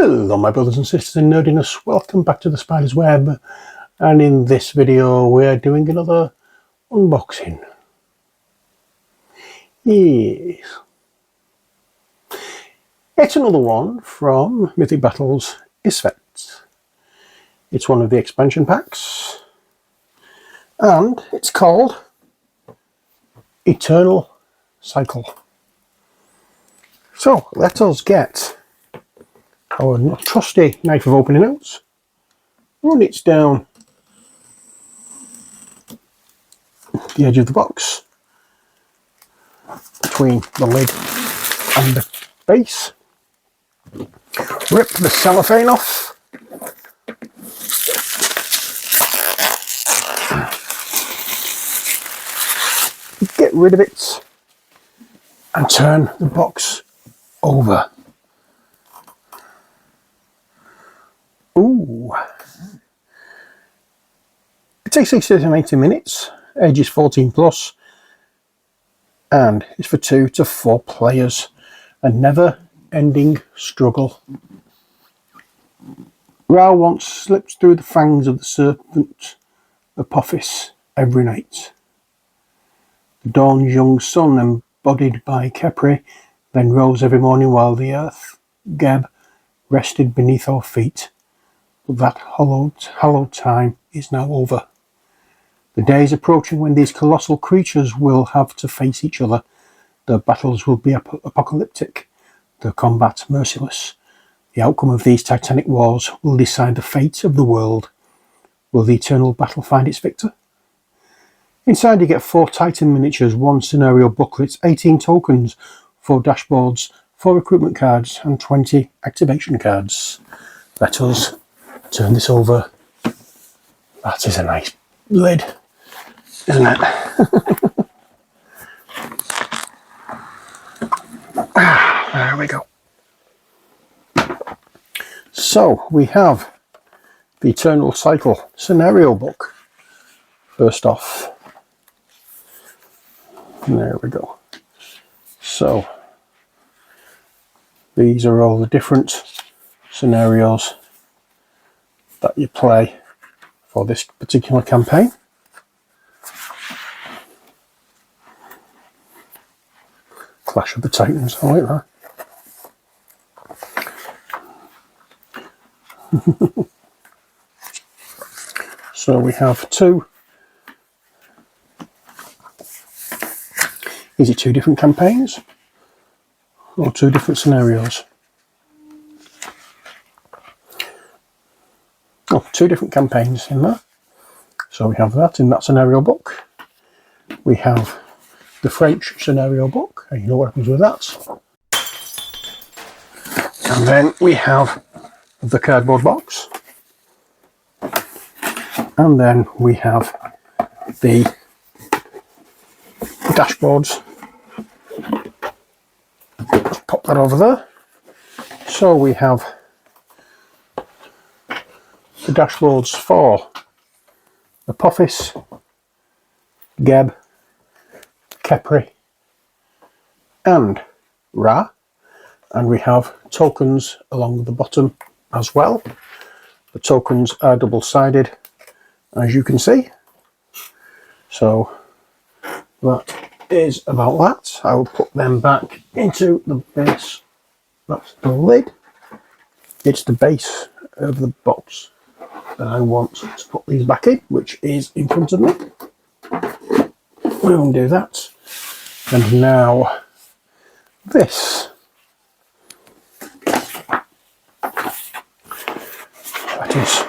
Hello my brothers and sisters in nerdiness, welcome back to the Spider's Web, and in this video we're doing another unboxing. Yes. It's another one from Mythic Battles Isfet. It's one of the expansion packs and it's called Eternal Cycle. So let us get our trusty knife of opening notes, run it down the edge of the box between the lid and the base, rip the cellophane off, get rid of it and turn the box over. Ooh. It takes 60 to 90 minutes, ages 14 plus, and it's for 2 to 4 players. A never-ending struggle. Ra once slips through the fangs of the serpent Apophis every night. The dawn's young sun, embodied by Kepri, then rose every morning while the earth, Geb, rested beneath our feet. But that hallowed time is now over. The day is approaching when these colossal creatures will have to face each other. Their battles will be apocalyptic, their combat merciless. The outcome of these titanic wars will decide the fate of the world. Will the eternal battle find its victor? Inside you get 4 Titan miniatures, 1 scenario booklet, 18 tokens, 4 dashboards, 4 recruitment cards and 20 activation cards. Let us turn this over. That is a nice lid, isn't it? There we go. So we have the Eternal Cycle scenario book. First off, there we go. So these are all the different scenarios that you play for this particular campaign. Clash of the Titans, I like that. So we have 2. Is it 2 different campaigns or 2 different scenarios? Oh, 2 different campaigns in there. So we have that in that scenario book. We have the French scenario book, and you know what happens with that. And then we have the cardboard box. And then we have the dashboards. Pop that over there. So we have the dashboards for Apophis, Geb, Kepri and Ra, and we have tokens along the bottom as well. The tokens are double-sided, as you can see. So that is about that. I will put them back into the base. That's the lid. It's the base of the box that I want to put these back in, which is in front of me. We will do that. And now this. Let us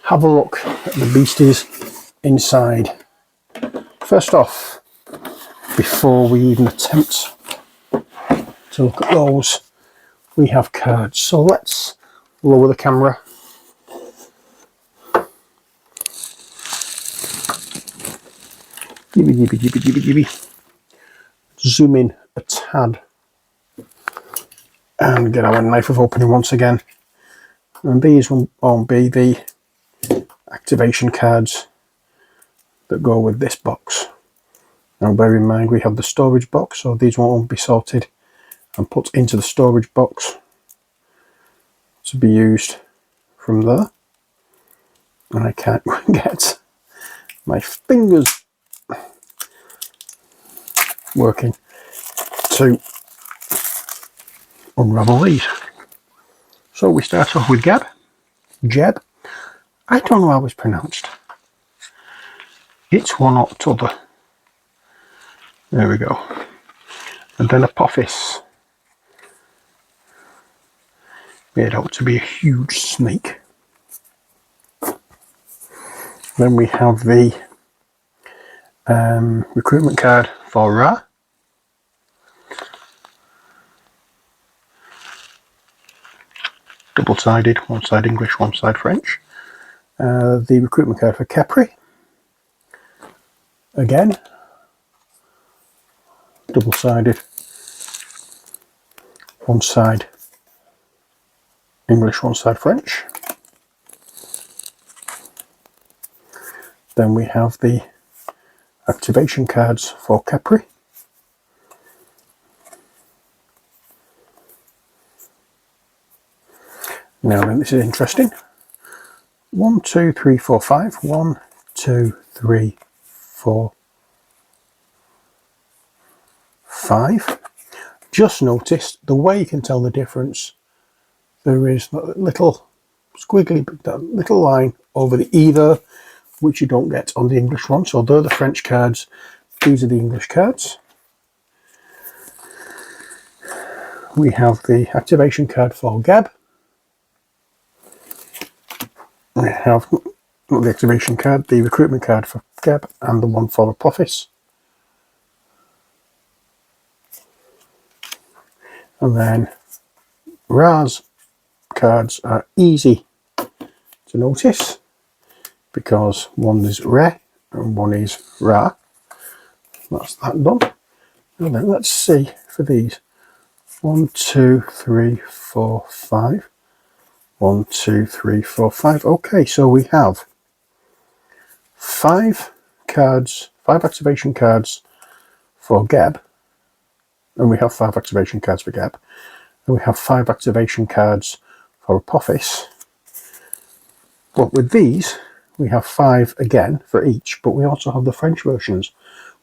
have a look at the beasties inside. First off, before we even attempt to look at those, we have cards. So let's lower the camera. Gibby. Zoom in a tad and get our knife of opening once again. And these won't be the activation cards that go with this box. Now bear in mind we have the storage box, so these won't be sorted and put into the storage box. to be used from there, and I can't get my fingers working to unravel these. So we start off with Jeb. I don't know how it's pronounced. It's one or t'other. There we go. And then Apophis, made out to be a huge snake. Then we have the recruitment card for Ra. Double-sided, one side English, one side French. The recruitment card for Khepri. Again, double-sided, one side English, one side French. Then we have the activation cards for Khepri. Now then, this is interesting. 1, 2, 3, 4, 5. 1, 2, 3, 4, 5. Just noticed the way you can tell the difference. There is that little squiggly, that little line over the either, which you don't get on the English one. So they're the French cards. These are the English cards. We have the activation card for Gab. We have not the activation card, the recruitment card for Gab, and the one for Apophis. And then Ra's cards are easy to notice because one is Re and one is Ra. That's that done. And then let's see for these. 1, 2, 3, 4, 5. 1, 2, 3, 4, 5. Okay, so we have 5 cards, 5 activation cards for Geb, and we have 5 activation cards for Geb, and we have 5 activation cards for Apophis. But with these, we have 5 again for each, but we also have the French versions,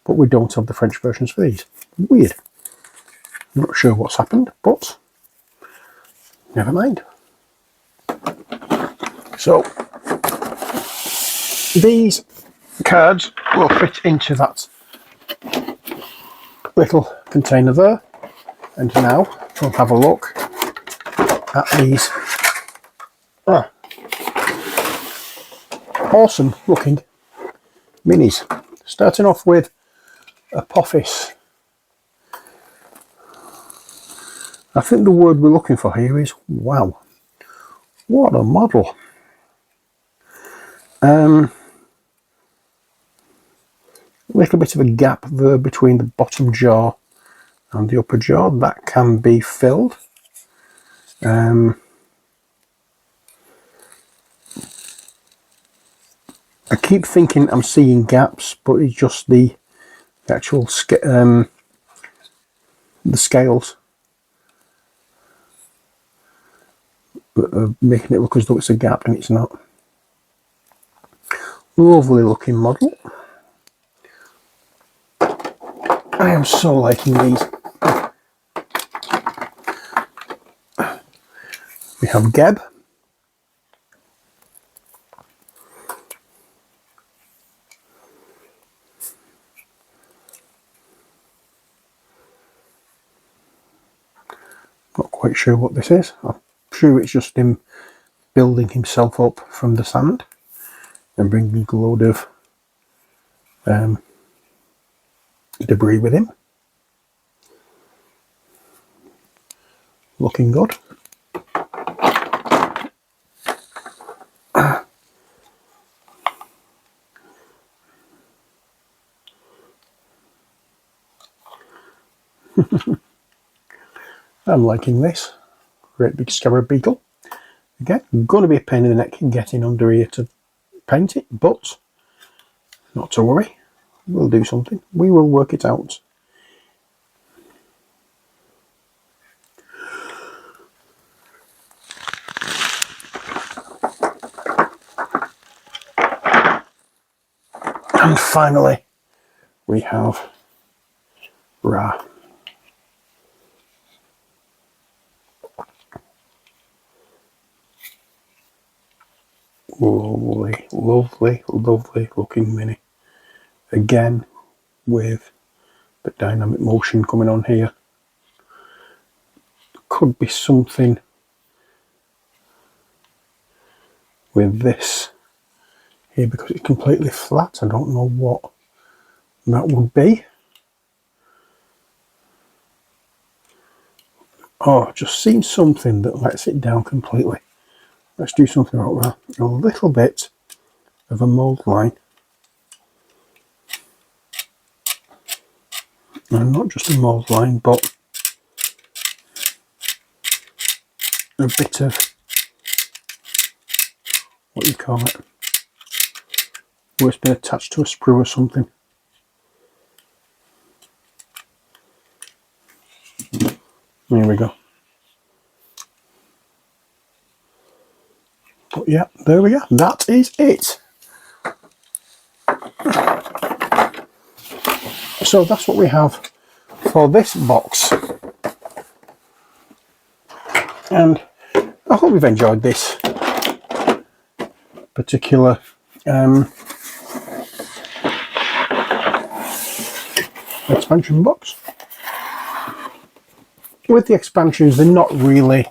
but we don't have the French versions for these. Weird. I'm not sure what's happened, but never mind. So these cards will fit into that little container there, and now we'll have a look at these awesome looking minis. Starting off with Apophis. I think the word we're looking for here is wow. What a model. A little bit of a gap there between the bottom jaw and the upper jaw. That can be filled. I keep thinking I'm seeing gaps, but it's just the actual the scales that are making it look as though it's a gap, and it's not. Lovely looking model. I am so liking these. We have Geb. Not quite sure what this is. I'm sure it's just him building himself up from the sand and bringing a load of debris with him. Looking good. I'm liking this. Great big scarab beetle. Again, going to be a pain in the neck getting under here to paint it, but not to worry. We'll do something. We will work it out. And finally, we have Ra. Lovely, lovely, lovely looking mini. Again, with the dynamic motion coming on here. Could be something with this here because it's completely flat. I don't know what that would be. Oh, I've just seen something that lets it down completely. Let's do something about that. A little bit of a mould line. And not just a mould line, but a bit of, what do you call it? Where it's been attached to a sprue or something. There we go. But yeah, there we go. That is it. So that's what we have for this box. And I hope you've enjoyed this particular expansion box. With the expansions, they're not really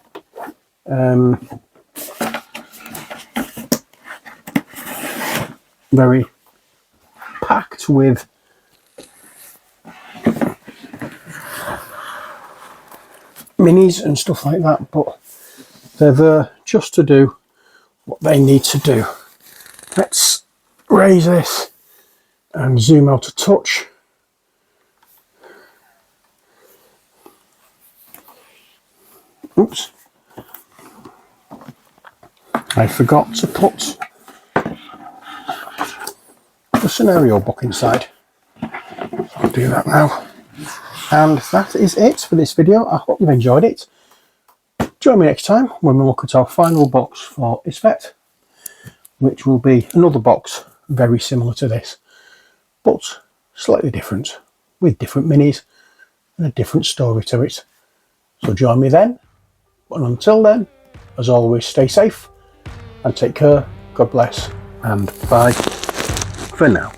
very packed with minis and stuff like that, but they're there just to do what they need to do. Let's raise this and zoom out a touch. Oops, I forgot to put the scenario book inside. I'll do that now. And that is it for this video. I hope you've enjoyed it. Join me next time when we look at our final box for Isfet, which will be another box very similar to this, but slightly different, with different minis and a different story to it. So join me then. But until then, as always, stay safe and take care. God bless, and bye for now.